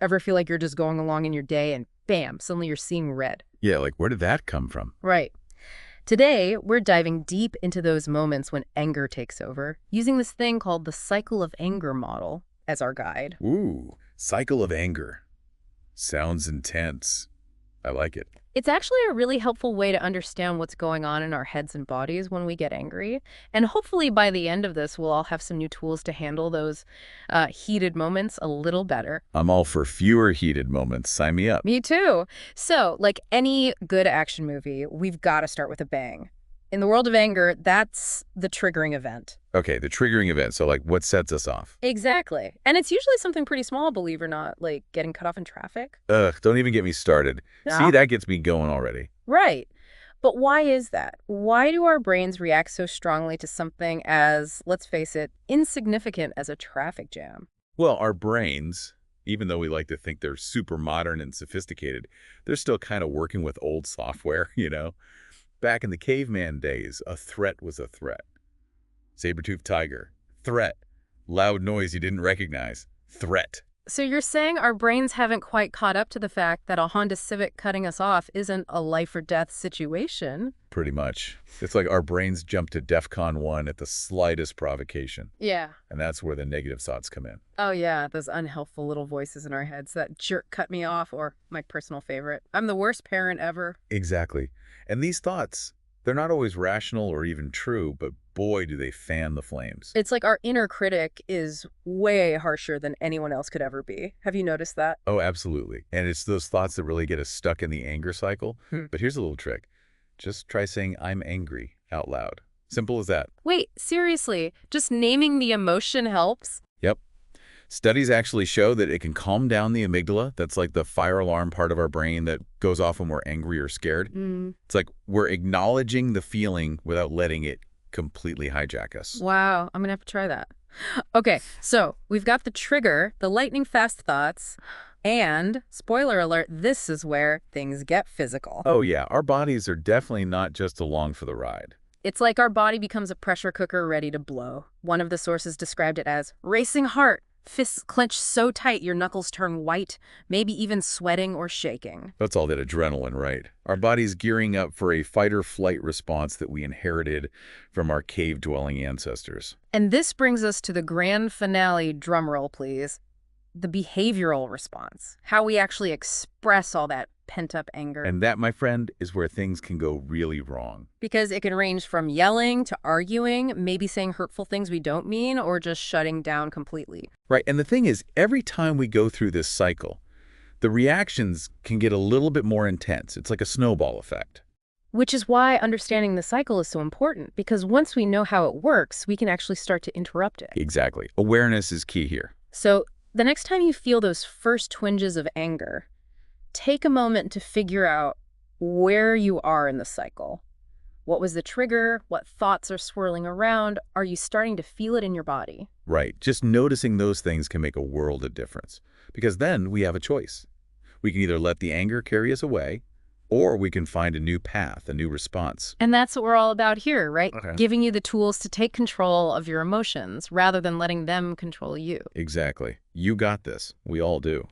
Ever feel like you're just going along in your day and bam, suddenly you're seeing red? Yeah, like where did that come from? Right. Today, we're diving deep into those moments when anger takes over, using this thing called the cycle of anger model as our guide. Ooh, cycle of anger. Sounds intense. I like it. It's actually a really helpful way to understand what's going on in our heads and bodies when we get angry. And hopefully by the end of this, we'll all have some new tools to handle those heated moments a little better. I'm all for fewer heated moments. Sign me up. Me too. So, like any good action movie, we've got to start with a bang. In the world of anger, that's the triggering event. Okay, the triggering event. So, like, what sets us off? Exactly. And it's usually something pretty small, believe it or not, like getting cut off in traffic. Ugh, don't even get me started. Yeah. See, that gets me going already. Right. But why is that? Why do our brains react so strongly to something as, let's face it, insignificant as a traffic jam? Well, our brains, even though we like to think they're super modern and sophisticated, they're still kind of working with old software, you know? Back in the caveman days, a threat was a threat. Saber-toothed tiger, threat. Loud noise you didn't recognize, threat. So you're saying our brains haven't quite caught up to the fact that a Honda Civic cutting us off isn't a life or death situation? Pretty much. It's like our brains jump to DEFCON 1 at the slightest provocation. Yeah. And that's where the negative thoughts come in. Oh yeah, those unhelpful little voices in our heads. That jerk cut me off, or my personal favorite, I'm the worst parent ever. Exactly. And these thoughts, they're not always rational or even true, but boy, do they fan the flames. It's like our inner critic is way harsher than anyone else could ever be. Have you noticed that? Oh, absolutely. And it's those thoughts that really get us stuck in the anger cycle. But here's a little trick. Just try saying, I'm angry out loud. Simple as that. Wait, seriously, just naming the emotion helps? Yep. Studies actually show that it can calm down the amygdala. That's like the fire alarm part of our brain that goes off when we're angry or scared. It's like we're acknowledging the feeling without letting it completely hijack us. Wow, I'm gonna have to try that. Okay, so we've got the trigger, the lightning fast thoughts, and, spoiler alert, this is where things get physical. Oh yeah, our bodies are definitely not just along for the ride. It's like our body becomes a pressure cooker ready to blow. One of the sources described it as racing heart, fists clenched so tight your knuckles turn white, maybe even sweating or shaking. That's all that adrenaline, right? Our body's gearing up for a fight-or-flight response that we inherited from our cave-dwelling ancestors. And this brings us to the grand finale, drumroll please, the behavioral response, how we actually express all that pent-up anger. And that, my friend, is where things can go really wrong. Because it can range from yelling to arguing, maybe saying hurtful things we don't mean, or just shutting down completely. Right, and the thing is, every time we go through this cycle, the reactions can get a little bit more intense. It's like a snowball effect. Which is why understanding the cycle is so important, because once we know how it works, we can actually start to interrupt it. Exactly. Awareness is key here. So the next time you feel those first twinges of anger, take a moment to figure out where you are in the cycle. What was the trigger? What thoughts are swirling around? Are you starting to feel it in your body? Right. Just noticing those things can make a world of difference. Because then we have a choice. We can either let the anger carry us away, or we can find a new path, a new response. And that's what we're all about here, right? Okay. Giving you the tools to take control of your emotions rather than letting them control you. Exactly. You got this. We all do.